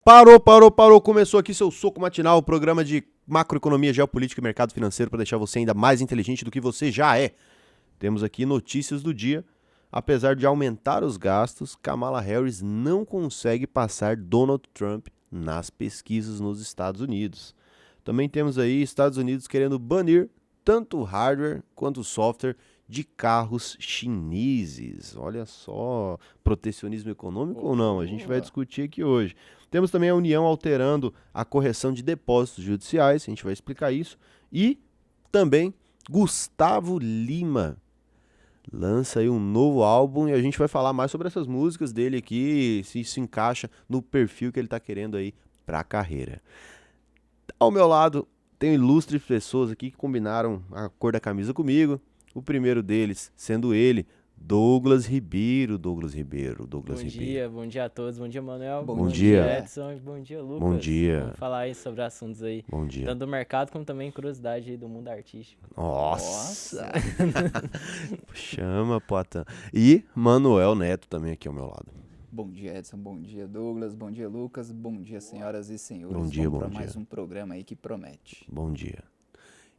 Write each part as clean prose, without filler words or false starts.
Parou. Começou aqui seu Soco Matinal, o programa de macroeconomia, geopolítica e mercado financeiro para deixar você ainda mais inteligente do que você já é. Temos aqui notícias do dia. Apesar de aumentar os gastos, Kamala Harris não consegue passar Donald Trump nas pesquisas nos Estados Unidos. Também temos aí Estados Unidos querendo banir tanto o hardware quanto o software de carros chineses. Olha só, protecionismo econômico ou não? A gente vai discutir aqui hoje. Temos também a União alterando a correção de depósitos judiciais, a gente vai explicar isso. E também Gustavo Lima lança aí um novo álbum e a gente vai falar mais sobre essas músicas dele aqui, se isso encaixa no perfil que ele tá querendo aí pra carreira. Ao meu lado, tem ilustres pessoas aqui que combinaram a cor da camisa comigo. O primeiro deles sendo ele, Douglas Ribeiro. Bom dia a todos, bom dia Manuel, bom dia Edson, bom dia Lucas. Bom dia. Vamos falar aí sobre assuntos aí, bom dia. Tanto do mercado como também curiosidade aí do mundo artístico. Nossa. Chama, Poatan. E Manuel Neto também aqui ao meu lado. Bom dia, Edson, bom dia Douglas, bom dia Lucas, bom dia senhoras e senhores. Bom dia, Vamos para mais um programa aí que promete. Bom dia.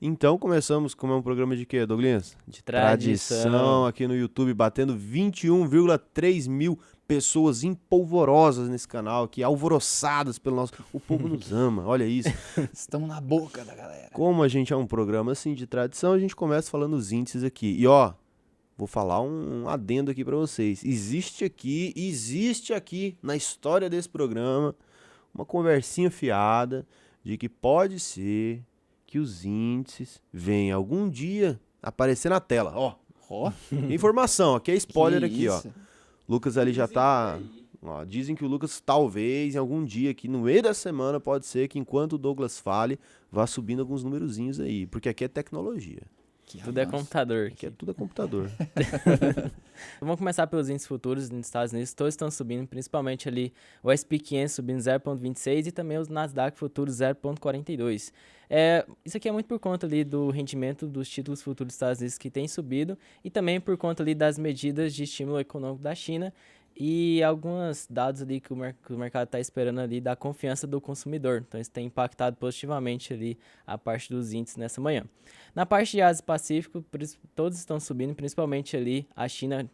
Então começamos com um programa de quê, Douglas? De tradição. Aqui no YouTube, batendo 21,3 mil pessoas empolvorosas nesse canal aqui, alvoroçadas pelo nosso... O povo nos ama, olha isso. Estamos na boca da galera. Como a gente é um programa assim de tradição, a gente começa falando os índices aqui. E ó, vou falar um adendo aqui pra vocês. Existe aqui na história desse programa uma conversinha fiada de que pode ser que os índices venham algum dia aparecer na tela. Ó, informação, aqui é spoiler aqui, ó. Lucas ali já tá... Ó, dizem que o Lucas talvez em algum dia aqui no meio da semana pode ser que enquanto o Douglas fale, vá subindo alguns numerozinhos aí, porque aqui é tecnologia. Tudo é computador. Aqui é tudo é computador. Vamos começar pelos índices futuros nos Estados Unidos, todos estão subindo, principalmente ali o S&P 500 subindo 0,26 e também os Nasdaq futuros 0,42. Isso aqui é muito por conta ali do rendimento dos títulos futuros dos Estados Unidos que tem subido e também por conta ali das medidas de estímulo econômico da China e alguns dados ali que o mercado está esperando ali da confiança do consumidor. Então isso tem impactado positivamente ali a parte dos índices nessa manhã. Na parte de Ásia e Pacífico, todos estão subindo, principalmente ali a China,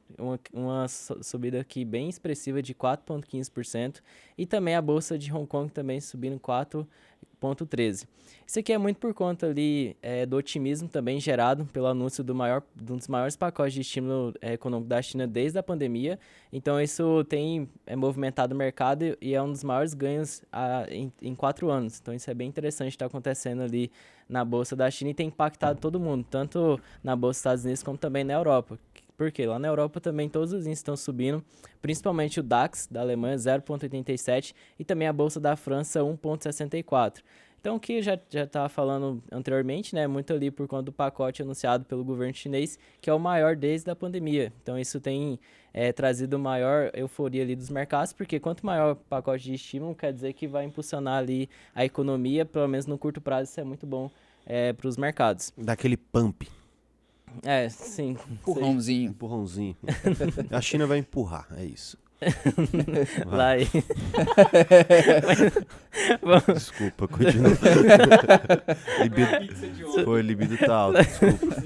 uma subida aqui bem expressiva de 4,15% e também a bolsa de Hong Kong também subindo 4,13%. Isso aqui é muito por conta ali do otimismo também gerado pelo anúncio de um dos maiores pacotes de estímulo econômico da China desde a pandemia. Então isso tem movimentado o mercado e é um dos maiores ganhos em 4 anos. Então isso é bem interessante estar acontecendo ali na bolsa da China e tem impactado todo mundo, tanto na bolsa dos Estados Unidos como também na Europa. Porque lá na Europa também todos os índices estão subindo, principalmente o DAX da Alemanha 0,87 e também a bolsa da França 1,64. Então, o que eu já estava falando anteriormente, né, muito ali por conta do pacote anunciado pelo governo chinês, que é o maior desde a pandemia. Então, isso tem trazido maior euforia ali dos mercados, porque quanto maior o pacote de estímulo, quer dizer que vai impulsionar ali a economia, pelo menos no curto prazo, isso é muito bom para os mercados. Daquele pump. Sim. Empurrãozinho. A China vai empurrar, é isso. Lá aí. Desculpa, continua. Libido tá alto, desculpa.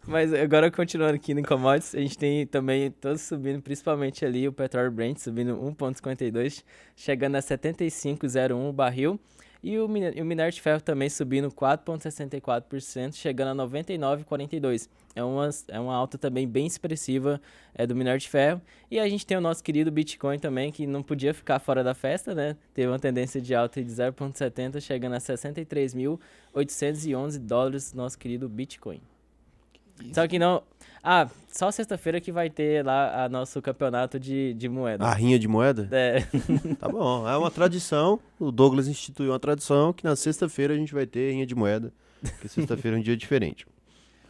Mas agora continuando aqui no commodities, a gente tem também todos subindo, principalmente ali o petróleo Brent subindo 1,52, chegando a 75,01 o barril. E o minério de ferro também subindo 4,64%, chegando a 99,42. É uma alta também bem expressiva do minério de ferro. E a gente tem o nosso querido Bitcoin também, que não podia ficar fora da festa, né? Teve uma tendência de alta de 0,70, chegando a 63.811 dólares, nosso querido Bitcoin. Isso. Só que não... só sexta-feira que vai ter lá nosso campeonato de moeda. A rinha de moeda? Tá bom, é uma tradição. O Douglas instituiu uma tradição que na sexta-feira a gente vai ter rinha de moeda. Porque sexta-feira é um dia diferente.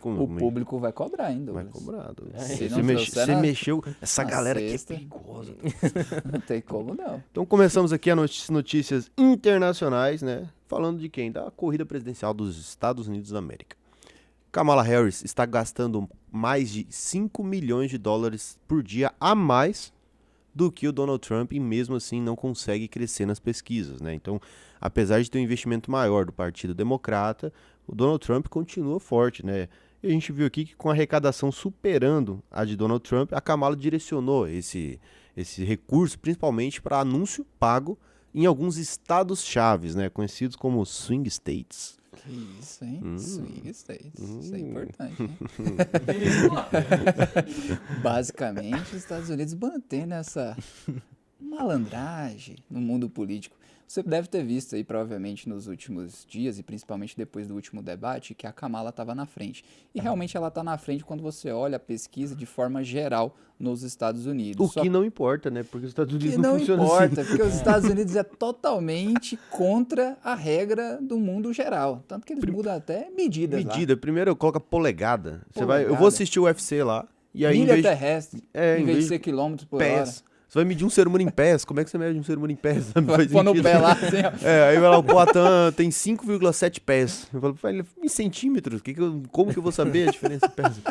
O público vai cobrar, hein, Vai Douglas? cobrar, Douglas. Você mexeu... Essa galera sexta, aqui é perigosa. Não tem como, não. Então começamos aqui as notícias internacionais, né? Falando de quem? Da corrida presidencial dos Estados Unidos da América. Kamala Harris está gastando mais de 5 milhões de dólares por dia a mais do que o Donald Trump e mesmo assim não consegue crescer nas pesquisas, né? Então, apesar de ter um investimento maior do Partido Democrata, o Donald Trump continua forte, né? E a gente viu aqui que com a arrecadação superando a de Donald Trump, a Kamala direcionou esse recurso principalmente para anúncio pago em alguns estados chaves, né? Conhecidos como swing states. Que isso, hein? Swing States. Isso é importante, hein? Basicamente, os Estados Unidos mantêm essa malandragem no mundo político. Você deve ter visto aí, provavelmente, nos últimos dias, e principalmente depois do último debate, que a Kamala estava na frente. E realmente ela está na frente quando você olha a pesquisa de forma geral nos Estados Unidos. O que não importa, né? Porque os Estados Unidos Que não funcionam importa, assim. porque os Estados Unidos é totalmente contra a regra do mundo geral. Tanto que eles mudam até medidas lá. Medida, primeiro coloca polegada. Você vai, eu Polegada. vou assistir o UFC lá, e aí Milha em vez de terrestre, em em vez vez de de ser quilômetros por pés, você vai medir um ser humano em pés. Como é que você mede um ser humano em pés? Não hora. Vai faz pôr no sentido. pé lá, assim, ó. Aí vai lá, o Poatan tem 5,7 pés. Eu falo, "Velho, em centímetros, como que eu vou saber a diferença de pés?"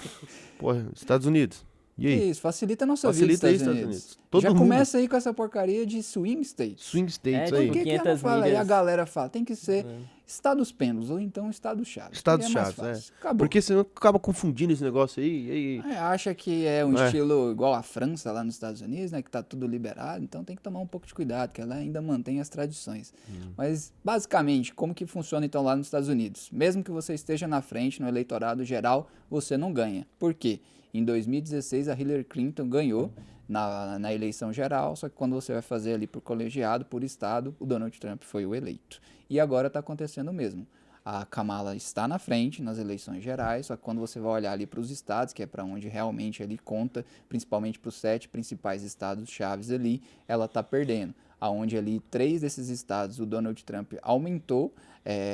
Porra, Estados Unidos. E aí? Isso, facilita a nossa Facilita vida, aí, Estados Estados Unidos. Unidos. Todo Já mundo. começa aí com essa porcaria de swing states. Swing states É, aí. Por que ela não 500 fala? Aí a milhas. galera fala, tem que ser estados pêndulos, ou então estados chaves. Estados que é mais chaves, fácil. Acabou. Porque senão acaba confundindo esse negócio aí. E aí? Acha que é um É. estilo igual a França lá nos Estados Unidos, né? Que tá tudo liberado, então tem que tomar um pouco de cuidado, que ela ainda mantém as tradições. Mas, basicamente, como que funciona então lá nos Estados Unidos? Mesmo que você esteja na frente no eleitorado geral, você não ganha. Por quê? Em 2016, a Hillary Clinton ganhou na eleição geral, só que quando você vai fazer ali por colegiado, por estado, o Donald Trump foi o eleito. E agora está acontecendo o mesmo. A Kamala está na frente nas eleições gerais, só que quando você vai olhar ali para os estados, que é para onde realmente ele conta, principalmente para os 7 principais estados chaves ali, ela está perdendo. Aonde ali 3 desses estados o Donald Trump aumentou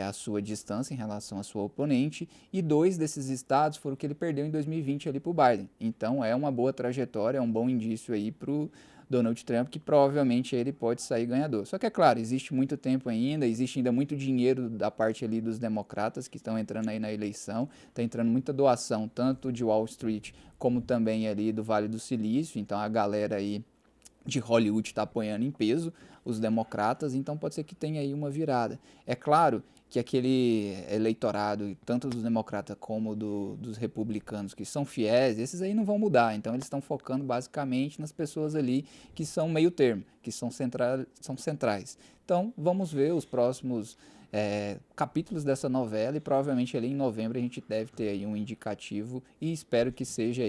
a sua distância em relação à sua oponente, e 2 desses estados foram o que ele perdeu em 2020 ali para o Biden. Então é uma boa trajetória, é um bom indício aí para o Donald Trump, que provavelmente ele pode sair ganhador. Só que é claro, existe muito tempo ainda, existe ainda muito dinheiro da parte ali dos democratas que estão entrando aí na eleição, está entrando muita doação, tanto de Wall Street como também ali do Vale do Silício, então a galera aí de Hollywood está apoiando em peso os democratas, então pode ser que tenha aí uma virada. É claro que aquele eleitorado, tanto dos democratas como dos republicanos, que são fiéis, esses aí não vão mudar, então eles estão focando basicamente nas pessoas ali que são meio termo, que são centrais. Então vamos ver os próximos capítulos dessa novela, e provavelmente ali em novembro a gente deve ter aí um indicativo, e espero que seja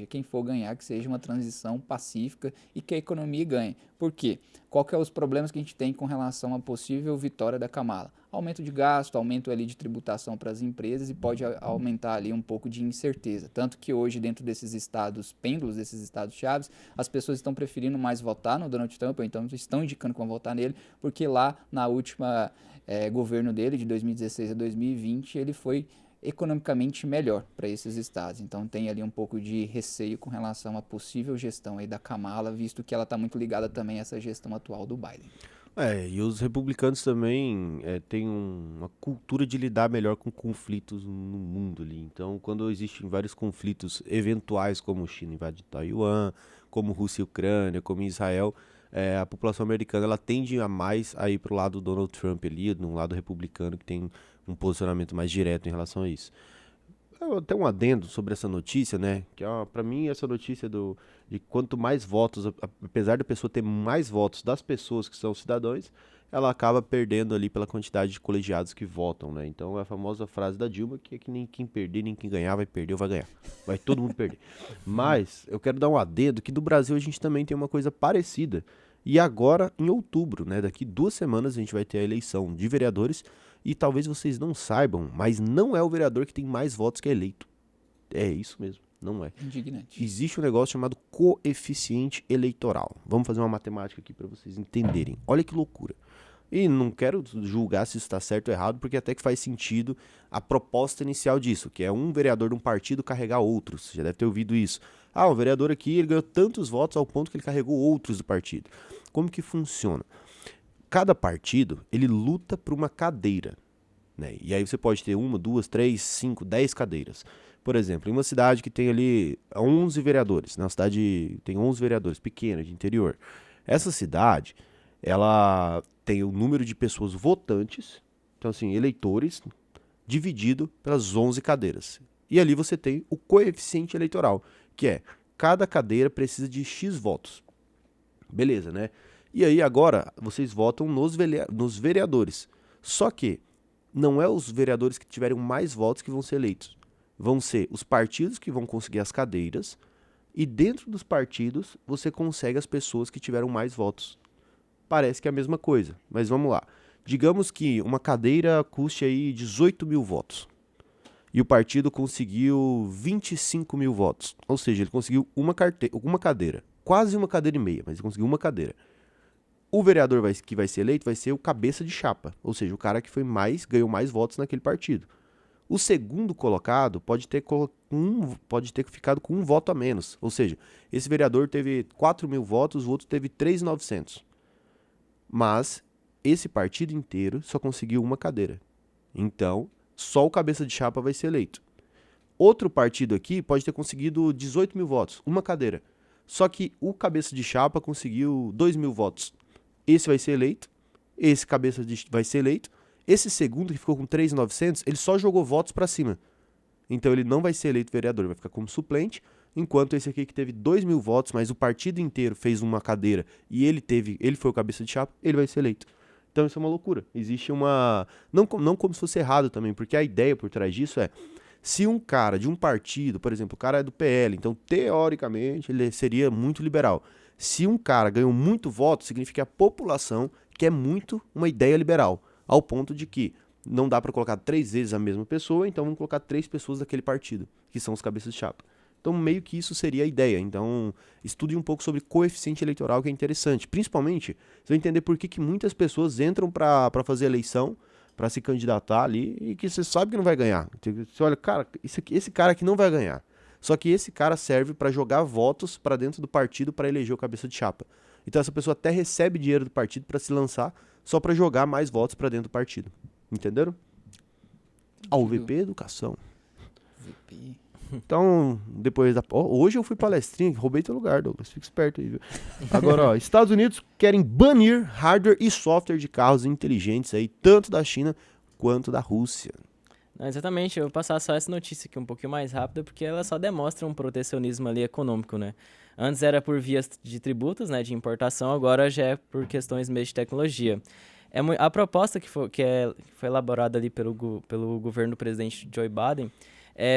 quem for ganhar, que seja uma transição pacífica e que a economia ganhe. Por quê? Qual que é os problemas que a gente tem com relação à possível vitória da Kamala? Aumento de gasto, aumento ali de tributação para as empresas, e pode aumentar ali um pouco de incerteza. Tanto que hoje, dentro desses estados pêndulos, desses estados chaves, as pessoas estão preferindo mais votar no Donald Trump, ou então estão indicando que vão votar nele, porque lá na última governo dele, de 2016 a 2020, ele foi economicamente melhor para esses estados. Então tem ali um pouco de receio com relação à possível gestão aí da Kamala, visto que ela está muito ligada também a essa gestão atual do Biden. E os republicanos também têm uma cultura de lidar melhor com conflitos no mundo ali. Então, quando existem vários conflitos eventuais, como China invade Taiwan, como Rússia e Ucrânia, como Israel, a população americana ela tende a mais a ir para o lado do Donald Trump ali, no lado republicano, que tem um posicionamento mais direto em relação a isso. Até um adendo sobre essa notícia, né? Que para mim essa notícia de quanto mais votos, apesar da pessoa ter mais votos das pessoas que são cidadãos, ela acaba perdendo ali pela quantidade de colegiados que votam, né? Então é a famosa frase da Dilma, que é que nem quem perder, nem quem ganhar vai perder ou vai ganhar. Vai todo mundo perder. Mas eu quero dar um adendo que do Brasil a gente também tem uma coisa parecida. E agora, em outubro, né? Daqui 2 semanas a gente vai ter a eleição de vereadores. E talvez vocês não saibam, mas não é o vereador que tem mais votos que é eleito. É isso mesmo, não é. Indignante. Existe um negócio chamado coeficiente eleitoral. Vamos fazer uma matemática aqui para vocês entenderem. Olha que loucura. E não quero julgar se isso está certo ou errado, porque até que faz sentido a proposta inicial disso, que é um vereador de um partido carregar outros. Você já deve ter ouvido isso. O vereador aqui ele ganhou tantos votos ao ponto que ele carregou outros do partido. Como que funciona? Cada partido, ele luta por uma cadeira, né? E aí você pode ter 1, 2, 3, 5, 10 cadeiras. Por exemplo, em uma cidade que tem ali 11 vereadores, né? Uma cidade tem 11 vereadores, pequena, de interior. Essa cidade, ela tem o número de pessoas votantes, então assim, eleitores, dividido pelas 11 cadeiras. E ali você tem o coeficiente eleitoral, que é cada cadeira precisa de X votos. Beleza, né? E aí agora vocês votam nos vereadores. Só que não é os vereadores que tiverem mais votos que vão ser eleitos. Vão ser os partidos que vão conseguir as cadeiras e dentro dos partidos você consegue as pessoas que tiveram mais votos. Parece que é a mesma coisa, mas vamos lá. Digamos que uma cadeira custe aí 18 mil votos e o partido conseguiu 25 mil votos. Ou seja, ele conseguiu uma cadeira, quase uma cadeira e meia, mas ele conseguiu uma cadeira. O vereador que vai ser eleito vai ser o cabeça de chapa, ou seja, o cara que ganhou mais votos naquele partido. O segundo colocado pode ter ficado com um voto a menos. Ou seja, esse vereador teve 4 mil votos, o outro teve 3.900. Mas esse partido inteiro só conseguiu uma cadeira. Então, só o cabeça de chapa vai ser eleito. Outro partido aqui pode ter conseguido 18 mil votos, uma cadeira. Só que o cabeça de chapa conseguiu 2 mil votos. Esse vai ser eleito, esse vai ser eleito. Esse segundo, que ficou com 3.900, ele só jogou votos pra cima. Então ele não vai ser eleito vereador, vai ficar como suplente, enquanto esse aqui que teve 2 mil votos, mas o partido inteiro fez uma cadeira e ele foi o cabeça de chapa, ele vai ser eleito. Então isso é uma loucura. Existe uma... Não como se fosse errado também, porque a ideia por trás disso é, se um cara de um partido, por exemplo, o cara é do PL, então teoricamente ele seria muito liberal. Se um cara ganhou muito voto, significa que a população quer muito uma ideia liberal. Ao ponto de que não dá para colocar 3 vezes a mesma pessoa, então vamos colocar 3 pessoas daquele partido, que são os cabeças de chapa. Então meio que isso seria a ideia. Então estude um pouco sobre coeficiente eleitoral, que é interessante. Principalmente, você vai entender por que muitas pessoas entram para fazer eleição, para se candidatar ali, e que você sabe que não vai ganhar. Você olha, cara, esse cara aqui não vai ganhar. Só que esse cara serve para jogar votos para dentro do partido para eleger o cabeça de chapa. Então essa pessoa até recebe dinheiro do partido para se lançar, só para jogar mais votos para dentro do partido. Entenderam? A UVP Educação. VP. Então, depois da... hoje eu fui palestrinha, roubei teu lugar, Douglas. Fica esperto aí, viu? Agora, ó, Estados Unidos querem banir hardware e software de carros inteligentes aí, tanto da China quanto da Rússia. Não, exatamente, eu vou passar só essa notícia aqui um pouquinho mais rápida, porque ela só demonstra um protecionismo ali econômico, né? Antes era por vias de tributos, né, de importação, agora já é por questões mesmo de tecnologia. A proposta que foi elaborada ali pelo governo do presidente Joe Biden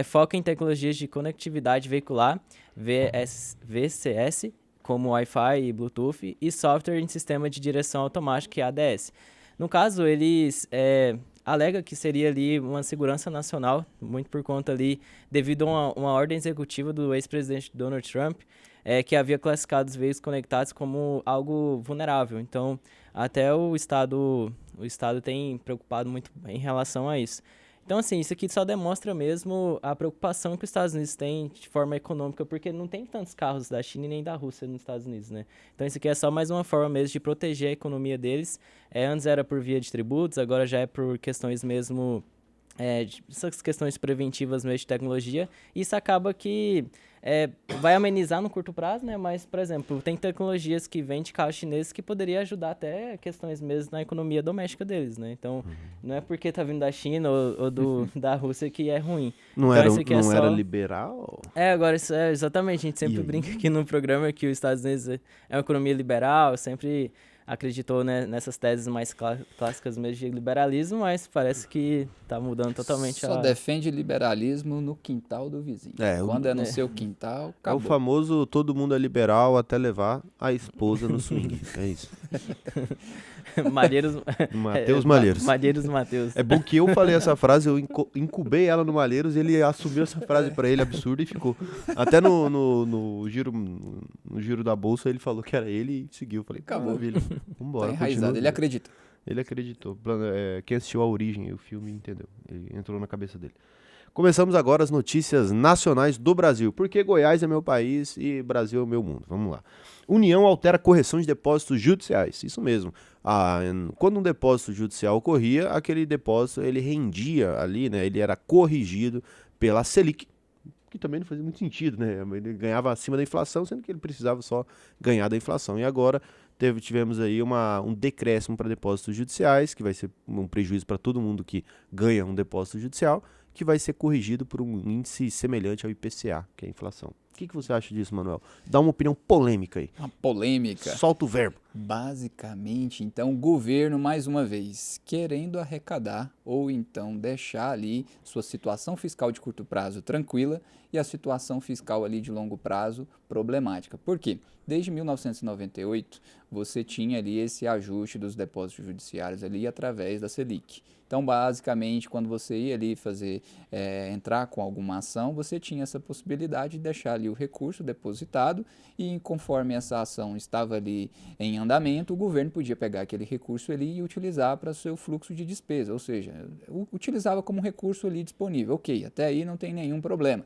foca em tecnologias de conectividade veicular, VCS, como Wi-Fi e Bluetooth, e software em sistema de direção automática, ADS. No caso, eles alega que seria ali uma segurança nacional, muito por conta ali, devido a uma ordem executiva do ex-presidente Donald Trump, que havia classificado os veículos conectados como algo vulnerável. Então, até o Estado tem preocupado muito em relação a isso. Então, assim, isso aqui só demonstra mesmo a preocupação que os Estados Unidos têm de forma econômica, porque não tem tantos carros da China e nem da Rússia nos Estados Unidos, né? Então, isso aqui é só mais uma forma mesmo de proteger a economia deles. Antes era por via de tributos, agora já é por questões mesmo... essas questões preventivas mesmo de tecnologia. Isso acaba que vai amenizar no curto prazo, né? Mas, por exemplo, tem tecnologias que vêm de carros chineses que poderia ajudar até questões mesmo na economia doméstica deles, né? Então, não é porque tá vindo da China ou da Rússia que é ruim. Não, então, era liberal? Agora, isso exatamente, a gente sempre brinca aqui no programa que os Estados Unidos é uma economia liberal, sempre acreditou, né, nessas teses mais clássicas mesmo de liberalismo, mas parece que tá mudando totalmente Só defende liberalismo no quintal do vizinho. Quando é no seu quintal, acabou. É o famoso todo mundo é liberal até levar a esposa no swing. É isso. Matheus Malheiros. Malheiros Matheus. É bom que eu falei essa frase, eu incubei ela no Malheiros, ele assumiu essa frase pra ele, absurda, e ficou. Até no giro da bolsa ele falou que era ele e seguiu. Eu falei, maravilha, vambora. Tá enraizado, ele acredita. Ele acreditou. Quem assistiu A Origem, o filme, entendeu. Ele entrou na cabeça dele. Começamos agora as notícias nacionais do Brasil, porque Goiás é meu país e Brasil é o meu mundo. Vamos lá. União altera correção de depósitos judiciais. Isso mesmo. Quando um depósito judicial ocorria, aquele depósito ele rendia ali, né? Ele era corrigido pela Selic, que também não fazia muito sentido, né? Ele ganhava acima da inflação, sendo que ele precisava só ganhar da inflação. E agora tivemos aí um decréscimo para depósitos judiciais, que vai ser um prejuízo para todo mundo que ganha um depósito judicial, que vai ser corrigido por um índice semelhante ao IPCA, que é a inflação. O que você acha disso, Manuel? Dá uma opinião polêmica aí. Uma polêmica. Solta o verbo. Basicamente, então, o governo, mais uma vez, querendo arrecadar ou então deixar ali sua situação fiscal de curto prazo tranquila e a situação fiscal ali de longo prazo problemática. Por quê? Desde 1998, você tinha ali esse ajuste dos depósitos judiciários ali através da Selic. Então, basicamente, quando você ia ali entrar com alguma ação, você tinha essa possibilidade de deixar ali o recurso depositado e conforme essa ação estava ali em andamento, o governo podia pegar aquele recurso ali e utilizar para seu fluxo de despesa, ou seja, utilizava como recurso ali disponível. Ok, até aí não tem nenhum problema.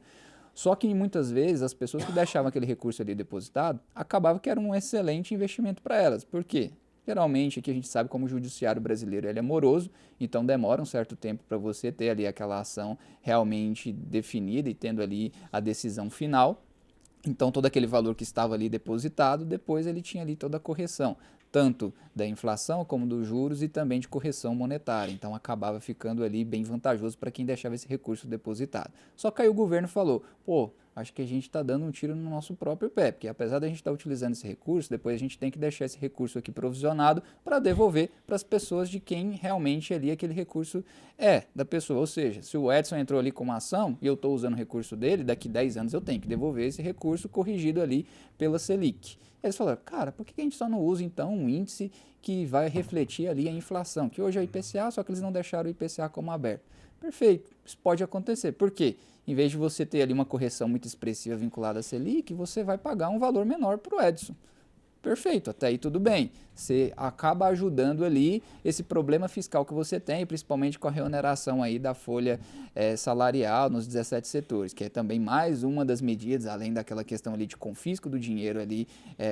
Só que muitas vezes as pessoas que deixavam aquele recurso ali depositado, acabava que era um excelente investimento para elas. Por quê? Geralmente, aqui a gente sabe como o judiciário brasileiro ele é moroso, então demora um certo tempo para você ter ali aquela ação realmente definida e tendo ali a decisão final. Então, todo aquele valor que estava ali depositado, depois ele tinha ali toda a correção, tanto da inflação como dos juros e também de correção monetária. Então, acabava ficando ali bem vantajoso para quem deixava esse recurso depositado. Só que aí o governo falou, acho que a gente está dando um tiro no nosso próprio pé, porque apesar da gente estar utilizando esse recurso, depois a gente tem que deixar esse recurso aqui provisionado para devolver para as pessoas de quem realmente ali aquele recurso é da pessoa. Ou seja, se o Edson entrou ali com uma ação e eu estou usando o recurso dele, daqui 10 anos eu tenho que devolver esse recurso corrigido ali pela Selic. Eles falaram, cara, por que a gente só não usa então um índice que vai refletir ali a inflação, que hoje é o IPCA, só que eles não deixaram o IPCA como aberto. Perfeito, isso pode acontecer. Por quê? Em vez de você ter ali uma correção muito expressiva vinculada à Selic, você vai pagar um valor menor para o Edson. Perfeito, até aí tudo bem. Você acaba ajudando ali esse problema fiscal que você tem, principalmente com a reoneração aí da folha salarial nos 17 setores, que é também mais uma das medidas, além daquela questão ali de confisco do dinheiro ali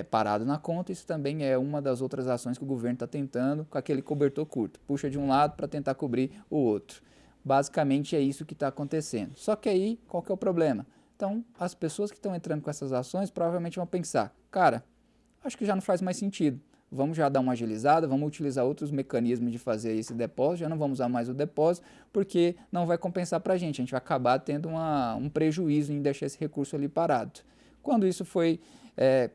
parado na conta, isso também é uma das outras ações que o governo está tentando com aquele cobertor curto. Puxa de um lado para tentar cobrir o outro. Basicamente é isso que está acontecendo. Só que aí, qual que é o problema? Então, as pessoas que estão entrando com essas ações provavelmente vão pensar, cara, acho que já não faz mais sentido. Vamos já dar uma agilizada, vamos utilizar outros mecanismos de fazer esse depósito, já não vamos usar mais o depósito, porque não vai compensar para a gente vai acabar tendo um prejuízo em deixar esse recurso ali parado. Quando isso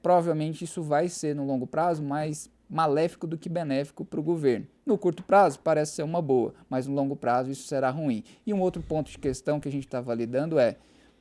provavelmente isso vai ser no longo prazo mais maléfico do que benéfico para o governo. No curto prazo parece ser uma boa, mas no longo prazo isso será ruim. E um outro ponto de questão que a gente está validando é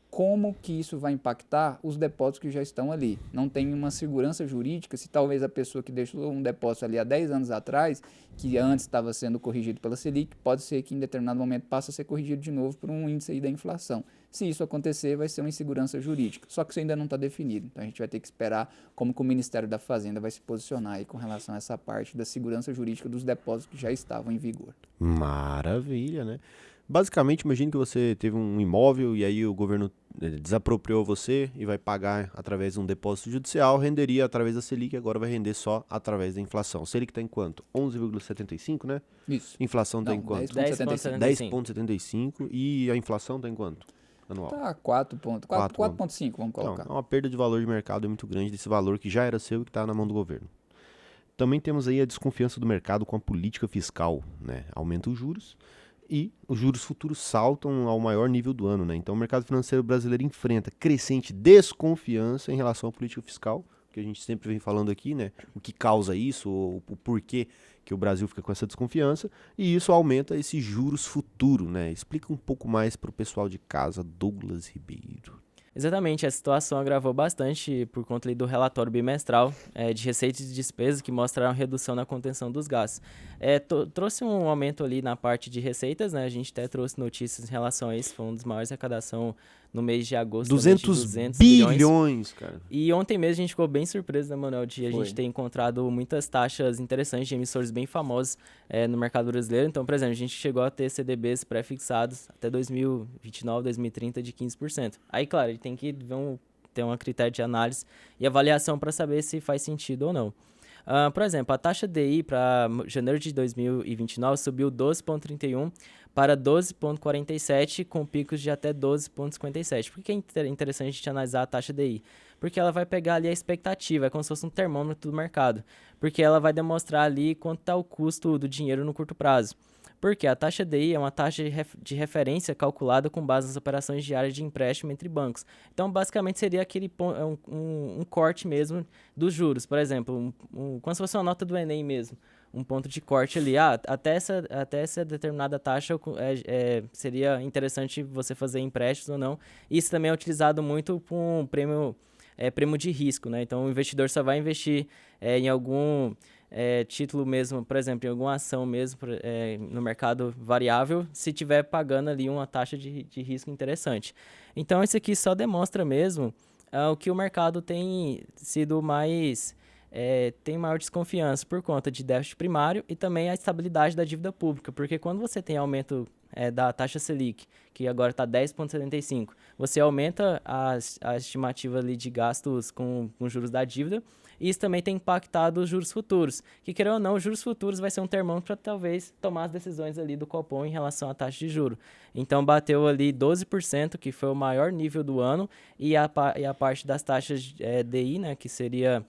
como que isso vai impactar os depósitos que já estão ali. Não tem uma segurança jurídica, se talvez a pessoa que deixou um depósito ali há 10 anos atrás, que antes estava sendo corrigido pela Selic, pode ser que em determinado momento passe a ser corrigido de novo por um índice aí da inflação. Se isso acontecer, vai ser uma insegurança jurídica. Só que isso ainda não está definido. Então a gente vai ter que esperar como que o Ministério da Fazenda vai se posicionar aí com relação a essa parte da segurança jurídica dos depósitos que já estavam em vigor. Maravilha, né? Basicamente, imagine que você teve um imóvel e aí o governo desapropriou você e vai pagar através de um depósito judicial, renderia através da Selic, agora vai render só através da inflação. Selic está em quanto? 11,75, né? Isso. Inflação está em quanto? 10,75. 10,75 e a inflação está em quanto? Anual? Tá 4,5, vamos colocar. Então, é uma perda de valor de mercado muito grande desse valor que já era seu e que está na mão do governo. Também temos aí a desconfiança do mercado com a política fiscal, né? Aumenta os juros e os juros futuros saltam ao maior nível do ano, né? Então o mercado financeiro brasileiro enfrenta crescente desconfiança em relação à política fiscal, que a gente sempre vem falando aqui, né? O que causa isso, o porquê que o Brasil fica com essa desconfiança, e isso aumenta esses juros futuros, né? Explica um pouco mais para o pessoal de casa, Douglas Ribeiro. Exatamente, a situação agravou bastante por conta ali do relatório bimestral de receitas e despesas que mostraram redução na contenção dos gastos. Trouxe um aumento ali na parte de receitas, né? A gente até trouxe notícias em relação a isso, foi um dos maiores arrecadação no mês de agosto. 200 bilhões, cara. E ontem mesmo a gente ficou bem surpreso, né, Manuel, de a Foi. gente ter encontrado muitas taxas interessantes de emissores bem famosos no mercado brasileiro. Então, por exemplo, a gente chegou a ter CDBs pré-fixados até 2029, 2030 de 15%. Aí, claro, a gente tem que ter um critério de análise e avaliação para saber se faz sentido ou não. Por exemplo, a taxa DI para janeiro de 2029 subiu 12,31 para 12,47, com picos de até 12,57. Por que é interessante a gente analisar a taxa DI? Porque ela vai pegar ali a expectativa, é como se fosse um termômetro do mercado, porque ela vai demonstrar ali quanto está o custo do dinheiro no curto prazo. Porque a taxa DI é uma taxa de referência calculada com base nas operações diárias de empréstimo entre bancos. Então, basicamente, seria aquele um corte mesmo dos juros. Por exemplo, como se fosse uma nota do Enem mesmo. Um ponto de corte ali. Até essa determinada taxa seria interessante você fazer empréstimos ou não. Isso também é utilizado muito com um prêmio de risco, né? Então, o investidor só vai investir em algum título mesmo, por exemplo, em alguma ação mesmo no mercado variável, se tiver pagando ali uma taxa de risco interessante. Então, isso aqui só demonstra mesmo o que o mercado tem sido mais... tem maior desconfiança por conta de déficit primário e também a estabilidade da dívida pública, porque quando você tem aumento da taxa Selic, que agora está 10,75, você aumenta a estimativa ali de gastos com juros da dívida, e isso também tem impactado os juros futuros, que querendo ou não, os juros futuros vai ser um termômetro para talvez tomar as decisões ali do Copom em relação à taxa de juros. Então bateu ali 12%, que foi o maior nível do ano, e a parte das taxas DI, né, que seria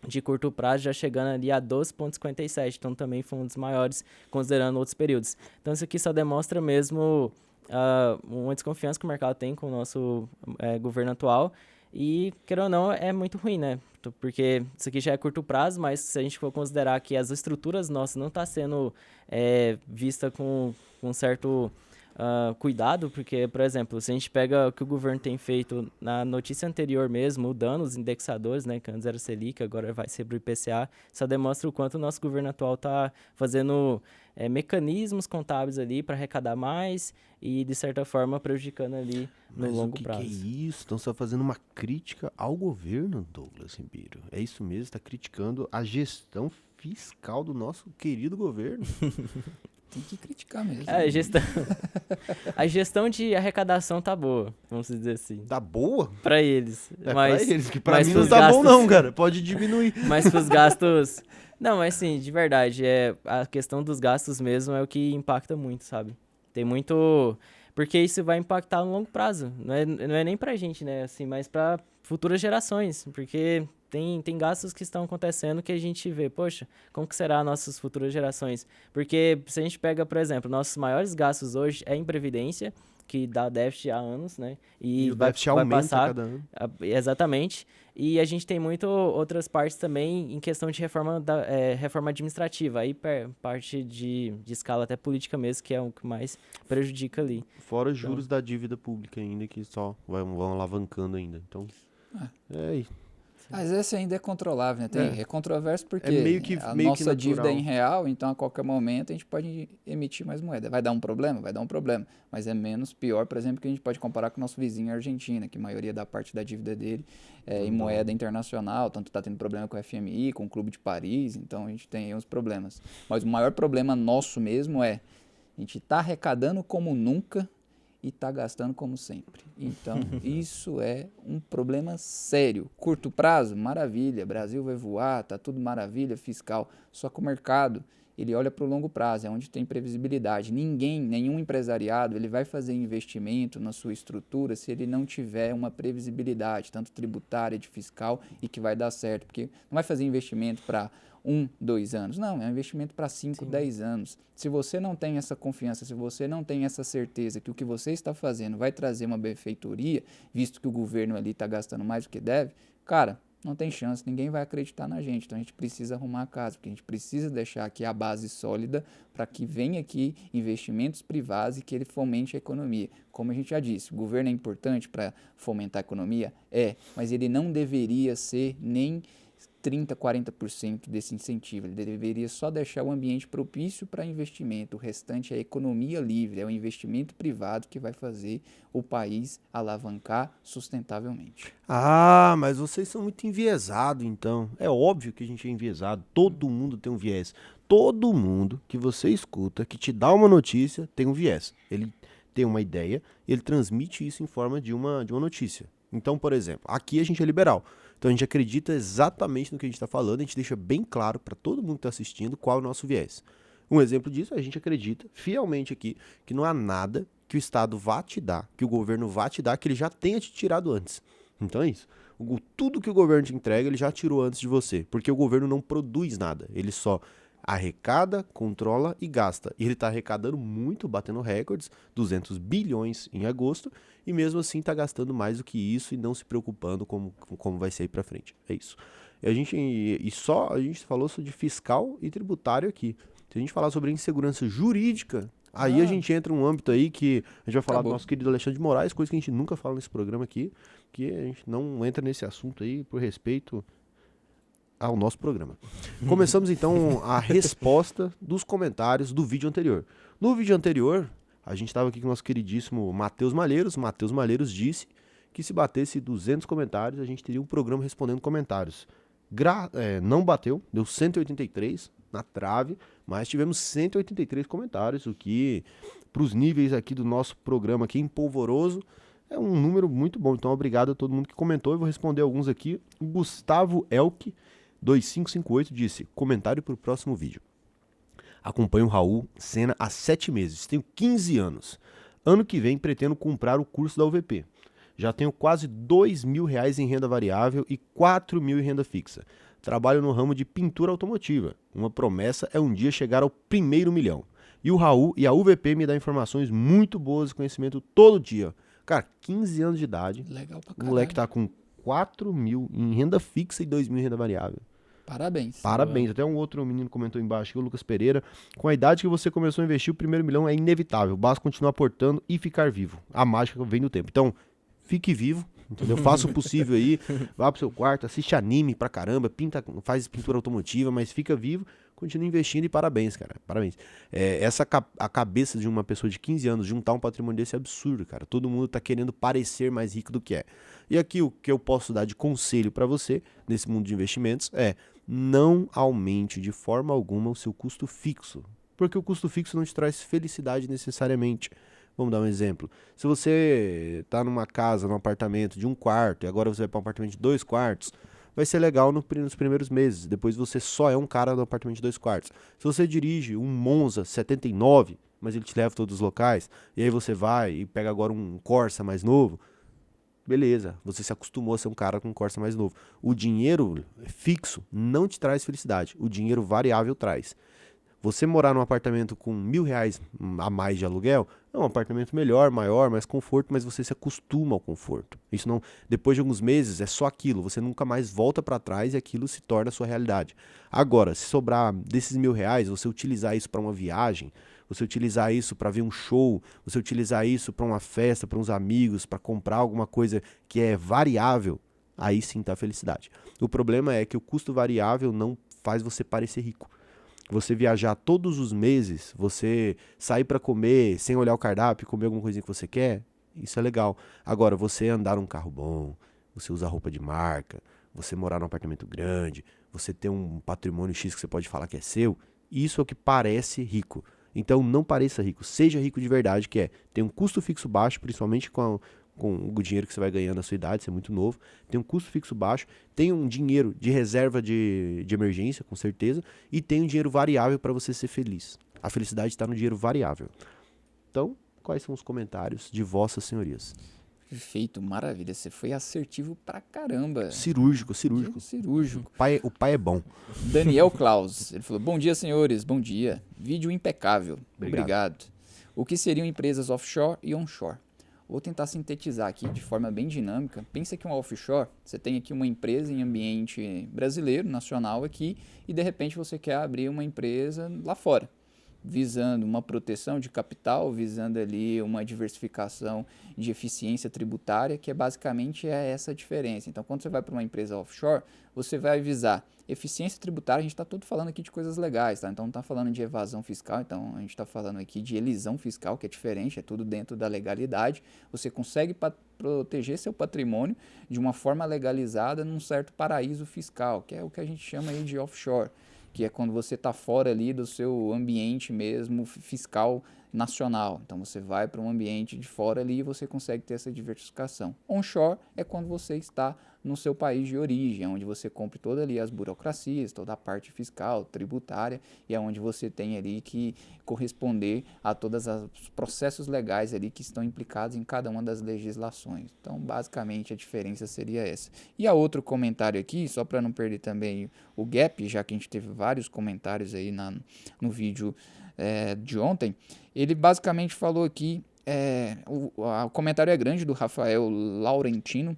de curto prazo, já chegando ali a 12,57, então também foi um dos maiores, considerando outros períodos. Então isso aqui só demonstra mesmo uma desconfiança que o mercado tem com o nosso governo atual, e, querendo ou não, é muito ruim, né? Porque isso aqui já é curto prazo, mas se a gente for considerar que as estruturas nossas não estão sendo vista com certo cuidado, porque, por exemplo, se a gente pega o que o governo tem feito na notícia anterior mesmo, mudando os indexadores, né, que antes era Selic, agora vai ser pro IPCA, só demonstra o quanto o nosso governo atual está fazendo mecanismos contábeis ali para arrecadar mais e, de certa forma, prejudicando ali no longo prazo. Mas o que é isso? Então você está fazendo uma crítica ao governo, Douglas Ribeiro. É isso mesmo? Está criticando a gestão fiscal do nosso querido governo? Tem que criticar mesmo. A gestão de arrecadação tá boa, vamos dizer assim. Tá boa? Pra eles. Pra eles, que pra mim não tá bom não, cara. Pode diminuir. Mas pros gastos... Não, mas sim, de verdade, a questão dos gastos mesmo é o que impacta muito, sabe? Tem muito... Porque isso vai impactar no longo prazo. Não é nem pra gente, né? Assim, mas pra futuras gerações. Porque tem gastos que estão acontecendo que a gente vê, poxa, como que será nossas futuras gerações? Porque se a gente pega, por exemplo, nossos maiores gastos hoje é em previdência, que dá déficit há anos, né? E o déficit aumenta passar, cada ano. Exatamente. E a gente tem muito outras partes também em questão de reforma administrativa. Aí parte de escala até política mesmo, que é o que mais prejudica ali. Fora os juros da dívida pública ainda, que só vão alavancando ainda. Então, Mas esse ainda é controlável, né? É controverso porque a meio nossa que dívida é em real, então a qualquer momento a gente pode emitir mais moeda. Vai dar um problema? Vai dar um problema. Mas é menos pior, por exemplo, que a gente pode comparar com o nosso vizinho Argentina, que a maioria da parte da dívida dele é em moeda internacional, tanto está tendo problema com o FMI, com o Clube de Paris, então a gente tem aí uns problemas. Mas o maior problema nosso mesmo a gente está arrecadando como nunca e está gastando como sempre. Então, isso é um problema sério. Curto prazo, maravilha, Brasil vai voar, tá tudo maravilha, fiscal. Só que o mercado, ele olha para o longo prazo, é onde tem previsibilidade. Nenhum empresariado, ele vai fazer investimento na sua estrutura se ele não tiver uma previsibilidade, tanto tributária, de fiscal, e que vai dar certo. Porque não vai fazer investimento para 1, 2 anos. Não, é um investimento para 5, 10 anos. Se você não tem essa confiança, se você não tem essa certeza que o que você está fazendo vai trazer uma benfeitoria, visto que o governo ali está gastando mais do que deve, cara, não tem chance, ninguém vai acreditar na gente. Então a gente precisa arrumar a casa, porque a gente precisa deixar aqui a base sólida para que venha aqui investimentos privados e que ele fomente a economia. Como a gente já disse, o governo é importante para fomentar a economia? Mas ele não deveria ser nem 30%, 40% desse incentivo. Ele deveria só deixar o ambiente propício para investimento. O restante é a economia livre, é o investimento privado que vai fazer o país alavancar sustentavelmente. Mas vocês são muito enviesados, então. É óbvio que a gente é enviesado. Todo mundo tem um viés. Todo mundo que você escuta, que te dá uma notícia, tem um viés. Ele tem uma ideia e ele transmite isso em forma de uma notícia. Então, por exemplo, aqui a gente é liberal. Então a gente acredita exatamente no que a gente está falando, a gente deixa bem claro para todo mundo que está assistindo qual é o nosso viés. Um exemplo disso, a gente acredita fielmente aqui que não há nada que o Estado vá te dar, que o governo vá te dar, que ele já tenha te tirado antes. Então é isso. Tudo que o governo te entrega, ele já tirou antes de você, porque o governo não produz nada, ele só arrecada, controla e gasta. E ele está arrecadando muito, batendo recordes, 200 bilhões em agosto, e mesmo assim está gastando mais do que isso e não se preocupando como vai ser aí para frente. É isso. A gente falou de fiscal e tributário aqui. Se a gente falar sobre insegurança jurídica, aí a gente entra num âmbito aí que a gente vai falar do nosso querido Alexandre de Moraes, coisa que a gente nunca fala nesse programa aqui, que a gente não entra nesse assunto aí por respeito ao nosso programa. Começamos então a resposta dos comentários do vídeo anterior. No vídeo anterior, a gente estava aqui com o nosso queridíssimo Matheus Malheiros. Matheus Malheiros disse que se batesse 200 comentários, a gente teria um programa respondendo comentários. Não bateu, deu 183 na trave, mas tivemos 183 comentários, o que, para os níveis aqui do nosso programa aqui em Polvoroso, é um número muito bom. Então, obrigado a todo mundo que comentou. Eu vou responder alguns aqui. O Gustavo Elk 2558 disse: comentário para o próximo vídeo. Acompanho o Raul Sena há 7 meses, tenho 15 anos. Ano que vem pretendo comprar o curso da UVP. Já tenho quase R$2.000 em renda variável e R$4.000 em renda fixa. Trabalho no ramo de pintura automotiva. Uma promessa é um dia chegar ao primeiro milhão. E o Raul e a UVP me dão informações muito boas e conhecimento todo dia. Cara, 15 anos de idade. Legal pra O caralho. moleque tá com 4.000 em renda fixa e 2.000 em renda variável. Parabéns. Parabéns. Até um outro menino comentou embaixo aqui, o Lucas Pereira. Com a idade que você começou a investir, o primeiro milhão é inevitável. Basta continuar aportando e ficar vivo. A mágica vem do tempo. Então, fique vivo, entendeu? Faça o possível aí. Vá pro seu quarto, assiste anime pra caramba, faz pintura automotiva, mas fica vivo, continua investindo e parabéns, cara. Parabéns. A cabeça de uma pessoa de 15 anos juntar um patrimônio desse é absurdo, cara. Todo mundo tá querendo parecer mais rico do que é. E aqui o que eu posso dar de conselho pra você nesse mundo de investimentos é: não aumente de forma alguma o seu custo fixo, porque o custo fixo não te traz felicidade necessariamente. Vamos dar um exemplo. Se você está numa casa, num apartamento de 1 quarto, e agora você vai para um apartamento de 2 quartos, vai ser legal nos primeiros meses. Depois você só é um cara no apartamento de 2 quartos. Se você dirige um Monza 79, mas ele te leva a todos os locais, e aí você vai e pega agora um Corsa mais novo, beleza, você se acostumou a ser um cara com um Corsa mais novo. O dinheiro fixo não te traz felicidade, o dinheiro variável traz. Você morar num apartamento com R$1.000 a mais de aluguel, é um apartamento melhor, maior, mais conforto, mas você se acostuma ao conforto. Isso não, depois de alguns meses é só aquilo, você nunca mais volta para trás e aquilo se torna a sua realidade. Agora, se sobrar desses R$1.000, você utilizar isso para uma viagem, você utilizar isso para ver um show, você utilizar isso para uma festa, para uns amigos, para comprar alguma coisa que é variável, aí sim tá a felicidade. O problema é que o custo variável não faz você parecer rico. Você viajar todos os meses, você sair para comer sem olhar o cardápio, comer alguma coisinha que você quer, isso é legal. Agora, você andar num carro bom, você usar roupa de marca, você morar num apartamento grande, você ter um patrimônio X que você pode falar que é seu, isso é o que parece rico. Então, não pareça rico, seja rico de verdade, que é ter um custo fixo baixo, principalmente com o dinheiro que você vai ganhando na sua idade, você é muito novo, tem um custo fixo baixo, tem um dinheiro de reserva de emergência, com certeza, e tem um dinheiro variável para você ser feliz. A felicidade está no dinheiro variável. Então, quais são os comentários de vossas senhorias? Perfeito, maravilha. Você foi assertivo pra caramba. Cirúrgico. Cirúrgico. O pai é bom. Daniel Klaus, ele falou: bom dia, senhores, bom dia. Vídeo impecável. Obrigado. O que seriam empresas offshore e onshore? Vou tentar sintetizar aqui de forma bem dinâmica. Pensa que um offshore, você tem aqui uma empresa em ambiente brasileiro, nacional aqui, e de repente você quer abrir uma empresa lá fora, visando uma proteção de capital, visando ali uma diversificação de eficiência tributária, que basicamente é essa a diferença. Então, quando você vai para uma empresa offshore, você vai visar eficiência tributária. A gente está todo falando aqui de coisas legais, tá? Então, não está falando de evasão fiscal, então a gente está falando aqui de elisão fiscal, que é diferente, é tudo dentro da legalidade. Você consegue proteger seu patrimônio de uma forma legalizada num certo paraíso fiscal, que é o que a gente chama aí de offshore, que é quando você está fora ali do seu ambiente mesmo fiscal nacional. Então, você vai para um ambiente de fora ali e você consegue ter essa diversificação. Onshore é quando você está no seu país de origem, onde você cumpre todas ali as burocracias, toda a parte fiscal, tributária, e é onde você tem ali que corresponder a todos os processos legais ali que estão implicados em cada uma das legislações. Então, basicamente, a diferença seria essa. E a outro comentário aqui, só para não perder também o gap, já que a gente teve vários comentários aí no vídeo de ontem, ele basicamente falou aqui, o comentário é grande, do Rafael Laurentino,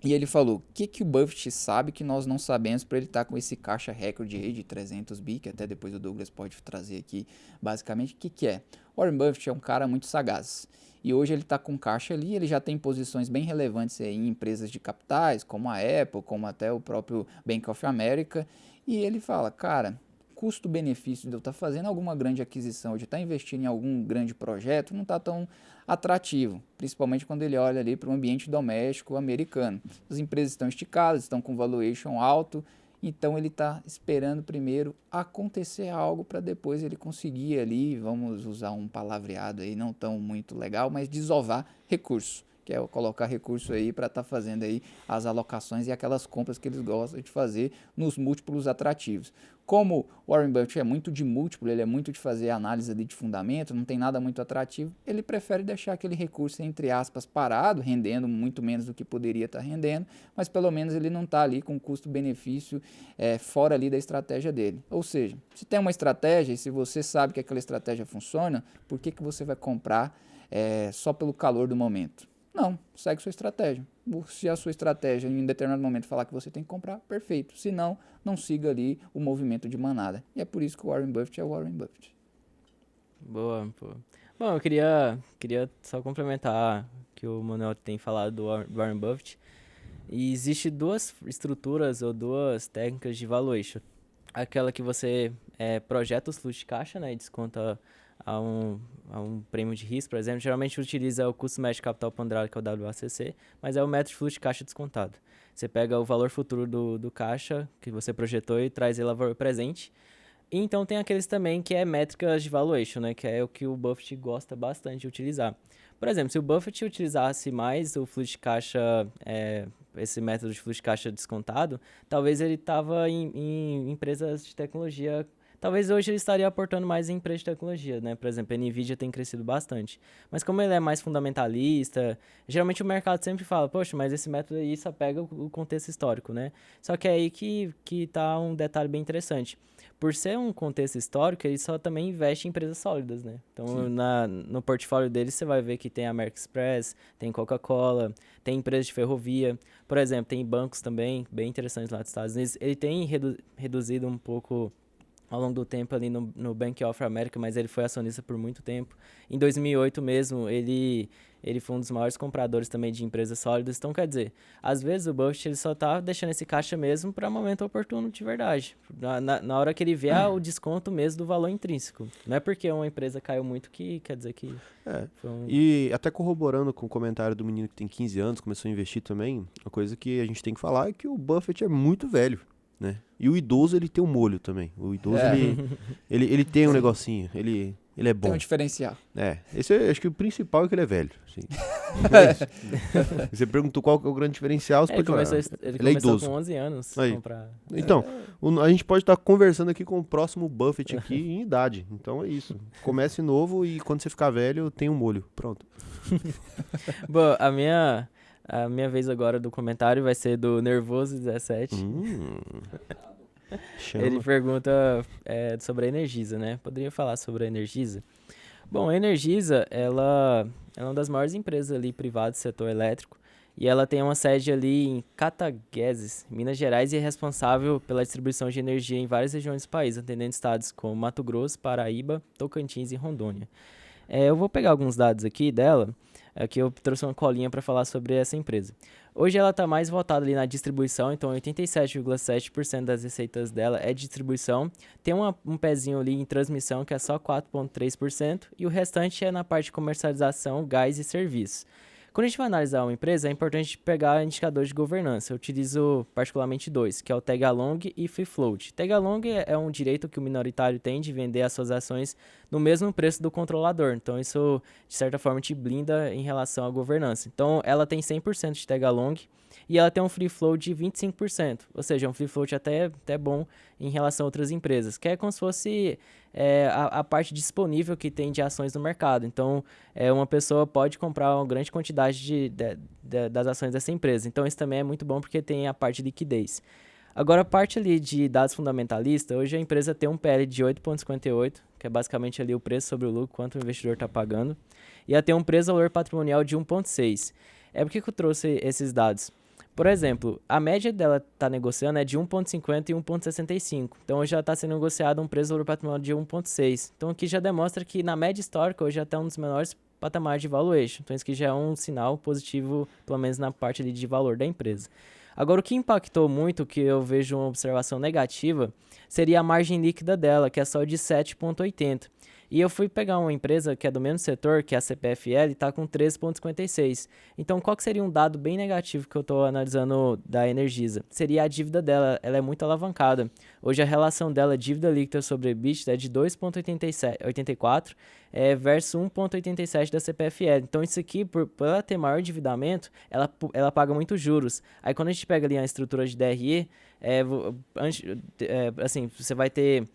e ele falou, o que o Buffett sabe que nós não sabemos para ele estar com esse caixa recorde aí de 300 bi, que até depois o Douglas pode trazer aqui, basicamente, o que é? Warren Buffett é um cara muito sagaz, e hoje ele está com caixa ali, ele já tem posições bem relevantes aí em empresas de capitais, como a Apple, como até o próprio Bank of America, e ele fala, cara, custo-benefício de eu estar fazendo alguma grande aquisição, de estar investindo em algum grande projeto, não está tão atrativo, principalmente quando ele olha ali para o ambiente doméstico americano. As empresas estão esticadas, estão com valuation alto, então ele está esperando primeiro acontecer algo para depois ele conseguir ali, vamos usar um palavreado aí não tão muito legal, mas desovar recurso, que é colocar recurso aí para estar fazendo aí as alocações e aquelas compras que eles gostam de fazer nos múltiplos atrativos. Como o Warren Buffett é muito de múltiplo, ele é muito de fazer análise ali de fundamento, não tem nada muito atrativo, ele prefere deixar aquele recurso, entre aspas, parado, rendendo muito menos do que poderia estar rendendo, mas pelo menos ele não está ali com custo-benefício fora ali da estratégia dele. Ou seja, se tem uma estratégia e se você sabe que aquela estratégia funciona, por que você vai comprar só pelo calor do momento? Não, segue sua estratégia. Se a sua estratégia em um determinado momento falar que você tem que comprar, perfeito. Se não, não siga ali o movimento de manada. E é por isso que o Warren Buffett é o Warren Buffett. Boa, pô. Bom, eu queria só complementar que o Manuel tem falado do Warren Buffett. E existe duas estruturas ou duas técnicas de valuation. Aquela que você projeta os fluxos de caixa, né, e desconta a um prêmio de risco, por exemplo, geralmente utiliza o custo médio de capital ponderado, que é o WACC, mas é o método de fluxo de caixa descontado. Você pega o valor futuro do caixa que você projetou e traz ele ao valor presente. E então tem aqueles também que é métricas de valuation, né, que é o que o Buffett gosta bastante de utilizar. Por exemplo, se o Buffett utilizasse mais o fluxo de caixa, esse método de fluxo de caixa descontado, talvez ele estava em empresas de tecnologia. Talvez hoje ele estaria aportando mais em empresas de tecnologia, né? Por exemplo, a NVIDIA tem crescido bastante. Mas como ele é mais fundamentalista, geralmente o mercado sempre fala, poxa, mas esse método aí só pega o contexto histórico, né? Só que é aí que tá um detalhe bem interessante. Por ser um contexto histórico, ele só também investe em empresas sólidas, né? Então, no portfólio dele, você vai ver que tem a American Express, tem Coca-Cola, tem empresas de ferrovia. Por exemplo, tem bancos também, bem interessantes lá dos Estados Unidos. Ele tem reduzido um pouco ao longo do tempo ali no Bank of America, mas ele foi acionista por muito tempo. Em 2008 mesmo, ele foi um dos maiores compradores também de empresas sólidas. Então, quer dizer, às vezes o Buffett ele só tá deixando esse caixa mesmo para momento oportuno de verdade. Na hora que ele vê o desconto mesmo do valor intrínseco. Não é porque uma empresa caiu muito que quer dizer que... E até corroborando com o comentário do menino que tem 15 anos, começou a investir também, uma coisa que a gente tem que falar é que o Buffett é muito velho. Né? E o idoso, ele tem um molho também. O idoso, ele tem um negocinho. Ele é bom. Tem um diferencial. Esse acho que o principal é que ele é velho. Assim. Você perguntou qual que é o grande diferencial, você pode falar. Ele é começou idoso. com 11 anos. Comprar. Então, a gente pode estar conversando aqui com o próximo Buffett aqui em idade. Então é isso. Comece novo e quando você ficar velho, tem um molho. Pronto. Bom, a minha vez agora do comentário vai ser do Nervoso17. Ele pergunta sobre a Energisa, né? Poderia falar sobre a Energisa? Bom, a Energisa, ela é uma das maiores empresas ali privadas do setor elétrico e ela tem uma sede ali em Catagueses, Minas Gerais, e é responsável pela distribuição de energia em várias regiões do país, atendendo estados como Mato Grosso, Paraíba, Tocantins e Rondônia. Eu vou pegar alguns dados aqui dela. Aqui eu trouxe uma colinha para falar sobre essa empresa. Hoje ela está mais voltada ali na distribuição, então 87,7% das receitas dela é de distribuição. Tem um pezinho ali em transmissão, que é só 4,3%, e o restante é na parte de comercialização, gás e serviços. Quando a gente vai analisar uma empresa, é importante pegar indicadores de governança. Eu utilizo particularmente 2, que é o tag along e free float. Tag along é um direito que o minoritário tem de vender as suas ações no mesmo preço do controlador. Então, isso, de certa forma, te blinda em relação à governança. Então, ela tem 100% de tag along e ela tem um free float de 25%. Ou seja, um free float até bom em relação a outras empresas, que é como se fosse a parte disponível que tem de ações no mercado. Então, uma pessoa pode comprar uma grande quantidade das ações dessa empresa. Então, isso também é muito bom porque tem a parte de liquidez. Agora, a parte ali de dados fundamentalistas, hoje a empresa tem um PL de 8,58, que é basicamente ali o preço sobre o lucro, quanto o investidor está pagando, e ela tem um preço-valor patrimonial de 1,6. Por que eu trouxe esses dados? Por exemplo, a média dela está negociando é de 1,50 e 1,65. Então, hoje já está sendo negociado um preço-valor patrimonial de 1,6. Então, aqui já demonstra que na média histórica, hoje já está um dos menores patamares de valuation. Então, isso aqui já é um sinal positivo, pelo menos na parte ali de valor da empresa. Agora, o que impactou muito, que eu vejo uma observação negativa, seria a margem líquida dela, que é só de 7,80. E eu fui pegar uma empresa que é do mesmo setor, que é a CPFL, e está com 13,56. Então, qual que seria um dado bem negativo que eu estou analisando da Energisa? Seria a dívida dela, ela é muito alavancada. Hoje a relação dela, dívida líquida sobre EBITDA, é de 2,84 versus 1,87 da CPFL. Então, isso aqui, por ela ter maior endividamento, ela paga muito juros. Aí, quando a gente pega ali a estrutura de DRE, assim, você vai ter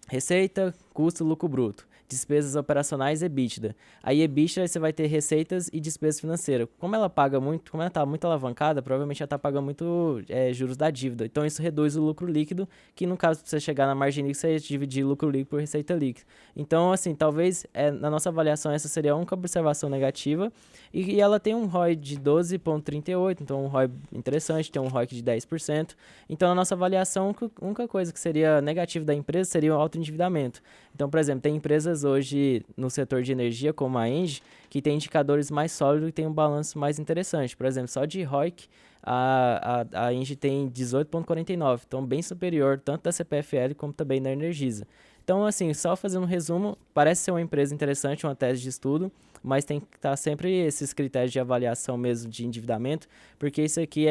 receita, custo, lucro bruto, despesas operacionais e EBITDA. Aí EBITDA você vai ter receitas e despesas financeiras. Como ela está muito alavancada, provavelmente ela está pagando muito juros da dívida. Então isso reduz o lucro líquido, que no caso, para você chegar na margem líquida, você dividir lucro líquido por receita líquida. Então, assim, talvez na nossa avaliação essa seria a única observação negativa. E ela tem um ROI de 12,38, então um ROI interessante, tem um ROIC de 10%. Então, na nossa avaliação, a única coisa que seria negativa da empresa seria o alto endividamento. Então, por exemplo, tem empresas hoje no setor de energia, como a Engie, que tem indicadores mais sólidos e tem um balanço mais interessante. Por exemplo, só de ROIC, a Engie tem 18,49, então bem superior tanto da CPFL como também da Energisa. Então, assim, só fazendo um resumo, parece ser uma empresa interessante, uma tese de estudo, mas tem que estar sempre esses critérios de avaliação mesmo de endividamento, porque isso aqui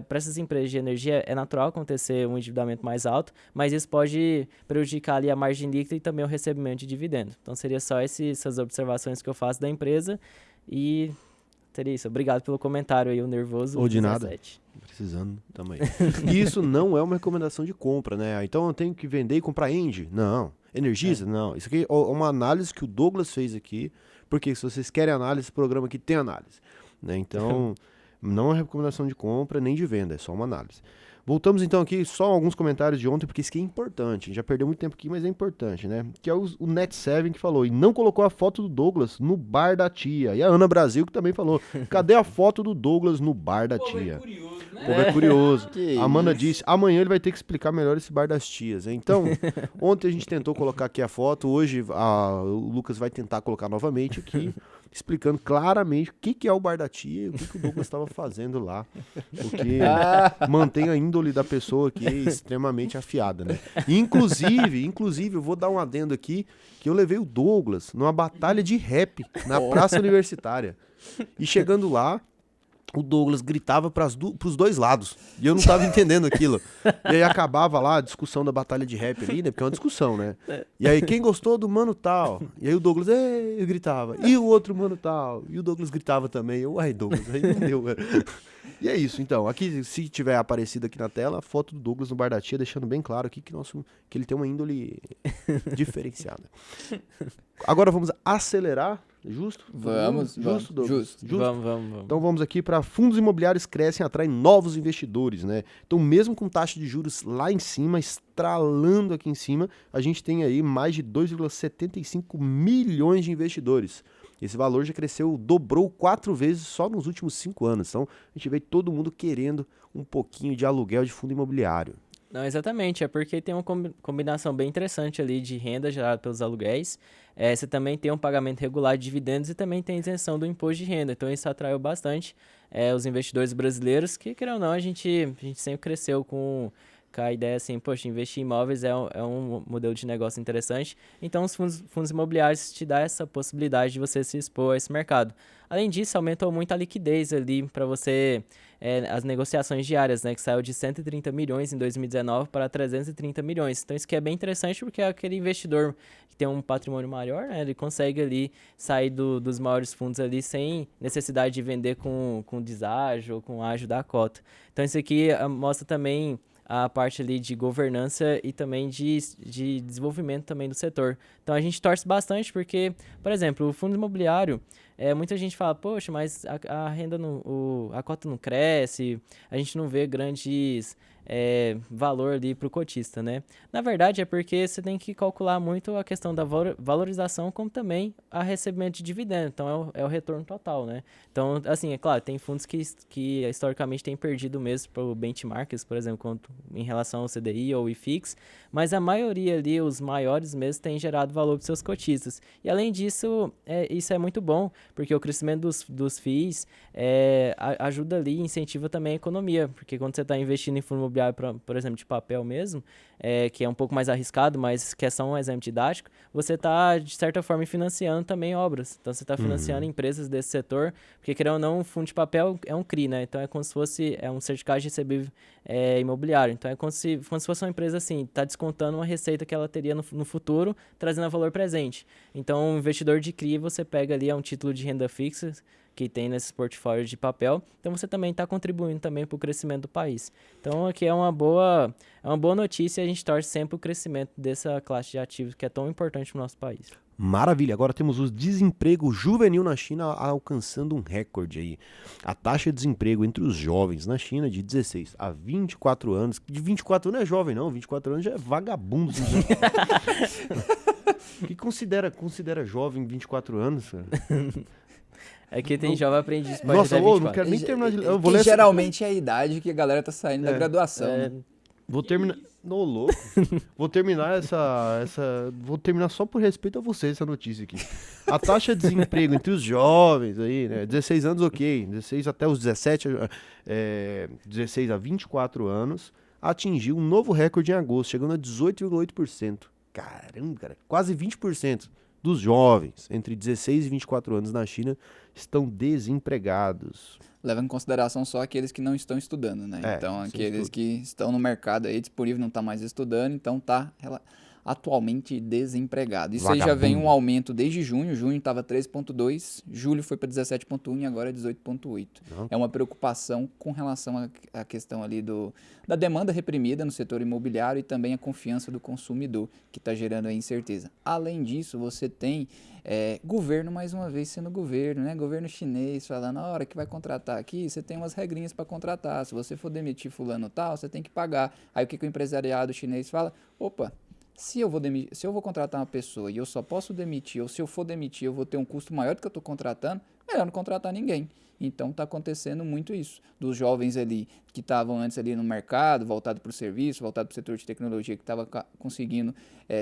para essas empresas de energia é natural acontecer um endividamento mais alto, mas isso pode prejudicar ali a margem líquida e também o recebimento de dividendo. Então, seria só essas observações que eu faço da empresa e seria isso. Obrigado pelo comentário aí, o nervoso. Ou de 17. Nada. Precisando também. E isso não é uma recomendação de compra, né? Então eu tenho que vender e comprar Engie? Não. Energisa? Não. Isso aqui é uma análise que o Douglas fez aqui, porque se vocês querem análise, esse programa aqui tem análise, né? Então, não é recomendação de compra nem de venda, é só uma análise. Voltamos então aqui só alguns comentários de ontem, porque isso aqui é importante. A gente já perdeu muito tempo aqui, mas é importante, né? Que é o Net7 que falou, e não colocou a foto do Douglas no bar da tia. E a Ana Brasil que também falou, cadê a foto do Douglas no bar da tia? É curioso, né? O povo é curioso. A Amanda disse, amanhã ele vai ter que explicar melhor esse bar das tias. Então, ontem a gente tentou colocar aqui a foto, hoje o Lucas vai tentar colocar novamente aqui, explicando claramente o que é o bar da tia e o que o Douglas estava fazendo lá. Porque mantém a índole da pessoa aqui extremamente afiada, né? Inclusive, eu vou dar um adendo aqui, que eu levei o Douglas numa batalha de rap na Praça Universitária. E chegando lá, o Douglas gritava pros dois lados. E eu não tava entendendo aquilo. E aí acabava lá a discussão da batalha de rap ali, né? Porque é uma discussão, né? E aí, quem gostou do mano tal? E aí o Douglas, eu gritava. E o outro mano tal? E o Douglas gritava também. Uai, Douglas, aí não deu, velho. E é isso, então. Aqui, se tiver aparecido aqui na tela, a foto do Douglas no bar da tia, deixando bem claro aqui que ele tem uma índole diferenciada. Agora vamos acelerar. Justo? Vamos, justo, Douglas? Justo. Vamos. Então vamos aqui para fundos imobiliários crescem e atraem novos investidores, né? Então mesmo com taxa de juros lá em cima, estralando aqui em cima, a gente tem aí mais de 2,75 milhões de investidores. Esse valor já dobrou 4 vezes só nos últimos 5 anos. Então a gente vê todo mundo querendo um pouquinho de aluguel de fundo imobiliário. Não, exatamente, é porque tem uma combinação bem interessante ali de renda gerada pelos aluguéis. Você também tem um pagamento regular de dividendos e também tem isenção do imposto de renda. Então isso atraiu bastante os investidores brasileiros, que, querendo ou não, a gente sempre cresceu com com a ideia assim, poxa, investir em imóveis é um modelo de negócio interessante. Então, os fundos imobiliários te dão essa possibilidade de você se expor a esse mercado. Além disso, aumentou muito a liquidez ali para você, as negociações diárias, né, que saiu de 130 milhões em 2019 para 330 milhões. Então, isso que é bem interessante porque é aquele investidor que tem um patrimônio maior, né, ele consegue ali sair dos maiores fundos ali sem necessidade de vender com deságio ou com ágio da cota. Então, isso aqui mostra também a parte ali de governança e também de desenvolvimento também do setor. Então, a gente torce bastante porque, por exemplo, o fundo imobiliário, muita gente fala, poxa, mas a renda, a cota não cresce, a gente não vê grandes valor ali para o cotista, né? Na verdade, é porque você tem que calcular muito a questão da valorização, como também a recebimento de dividendo. Então, é o retorno total, né? Então, assim, é claro, tem fundos que historicamente têm perdido mesmo para o benchmarks, por exemplo, em relação ao CDI ou IFIX, mas a maioria ali, os maiores mesmo, têm gerado valor para os seus cotistas. E, além disso, isso é muito bom, porque o crescimento dos FIIs ajuda ali e incentiva também a economia, porque quando você está investindo em fundo imobiliário, por exemplo, de papel mesmo, que é um pouco mais arriscado, mas que é só um exemplo didático, você está, de certa forma, financiando também obras. Então, você está financiando empresas desse setor, porque, querendo ou não, um fundo de papel é um CRI, né? Então, é como se fosse um certificado de recebível imobiliário. Então, é como se fosse uma empresa assim, está descontando uma receita que ela teria no futuro, trazendo a valor presente. Então, um investidor de CRI, você pega ali um título de renda fixa, que tem nesses portfólios de papel, então você também está contribuindo também para o crescimento do país. Então aqui é uma boa notícia e a gente torce sempre o crescimento dessa classe de ativos que é tão importante para o nosso país. Maravilha, agora temos o desemprego juvenil na China alcançando um recorde aí. A taxa de desemprego entre os jovens na China de 16 a 24 anos, de 24 anos não é jovem não, 24 anos já é vagabundo. Que considera jovem 24 anos, cara? Aqui tem jovem aprendiz. Nossa, não quero nem terminar de... Eu vou ler geralmente é a idade que a galera tá saindo da graduação. Né? Vou terminar... Não, louco. Vou terminar Vou terminar só por respeito a você essa notícia aqui. A taxa de desemprego entre os jovens aí, né? 16 anos, ok. 16 até os 17, 16 a 24 anos, atingiu um novo recorde em agosto, chegando a 18,8%. Caramba, cara. Quase 20% dos jovens entre 16 e 24 anos na China estão desempregados. Leva em consideração só aqueles que não estão estudando, né? Então, aqueles que estão no mercado aí disponível, não tá mais estudando, então tá atualmente desempregado. Isso aí já vem um aumento desde junho. Junho estava 13,2, julho foi para 17,1 e agora é 18,8. É uma preocupação com relação à questão ali da demanda reprimida no setor imobiliário e também a confiança do consumidor, que está gerando a incerteza. Além disso, você tem governo, mais uma vez, sendo governo, né? Governo chinês falando, na hora que vai contratar aqui, você tem umas regrinhas para contratar. Se você for demitir fulano tal, você tem que pagar. Aí o que o empresariado chinês fala? Opa, se eu vou contratar uma pessoa e eu só posso demitir, ou se eu for demitir eu vou ter um custo maior do que eu estou contratando, melhor não contratar ninguém. Então está acontecendo muito isso, dos jovens ali que estavam antes ali no mercado, voltado para o serviço, voltado para o setor de tecnologia, que estava conseguindo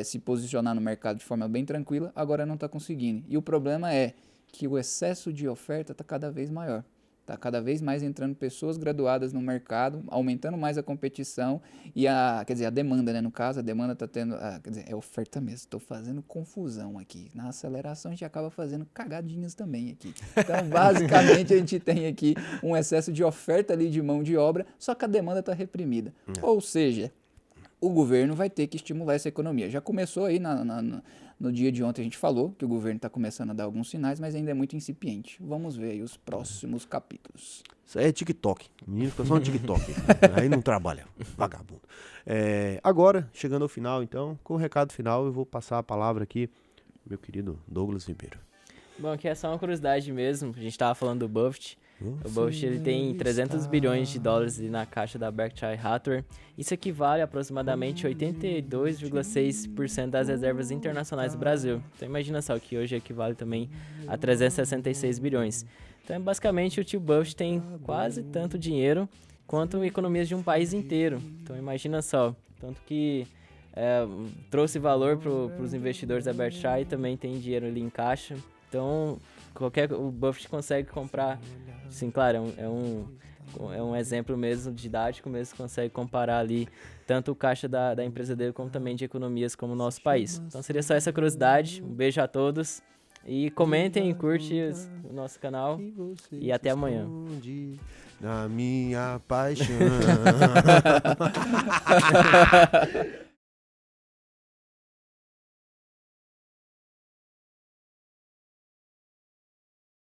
se posicionar no mercado de forma bem tranquila, agora não está conseguindo. E o problema é que o excesso de oferta está cada vez maior. Está cada vez mais entrando pessoas graduadas no mercado, aumentando mais a competição e a demanda, né? No caso, a demanda está tendo, é oferta mesmo. Estou fazendo confusão aqui. Na aceleração a gente acaba fazendo cagadinhas também aqui. Então, basicamente, a gente tem aqui um excesso de oferta ali de mão de obra, só que a demanda está reprimida. Ou seja, o governo vai ter que estimular essa economia. Já começou aí no dia de ontem a gente falou que o governo está começando a dar alguns sinais, mas ainda é muito incipiente. Vamos ver aí os próximos capítulos. Isso aí é TikTok. O menino fica só no TikTok. Aí não trabalha. Vagabundo. Agora, chegando ao final, então, com o recado final, eu vou passar a palavra aqui, meu querido Douglas Ribeiro. Bom, aqui é só uma curiosidade mesmo. A gente estava falando do Buffett. O Buffett ele tem 300 bilhões de dólares na caixa da Berkshire Hathaway. Isso equivale a aproximadamente 82,6% das reservas internacionais do Brasil. Então imagina só que hoje equivale também a 366 bilhões. Então basicamente o tio Buffett tem quase tanto dinheiro quanto economias de um país inteiro. Então imagina só, tanto que trouxe valor para os investidores da Berkshire e também tem dinheiro ali em caixa. Então o Buffett consegue comprar, sim, claro, é um exemplo mesmo didático mesmo, consegue comparar ali tanto o caixa da empresa dele como também de economias como o nosso país. Então seria só essa curiosidade. Um beijo a todos e comentem, curtem o nosso canal e até amanhã. Na minha paixão.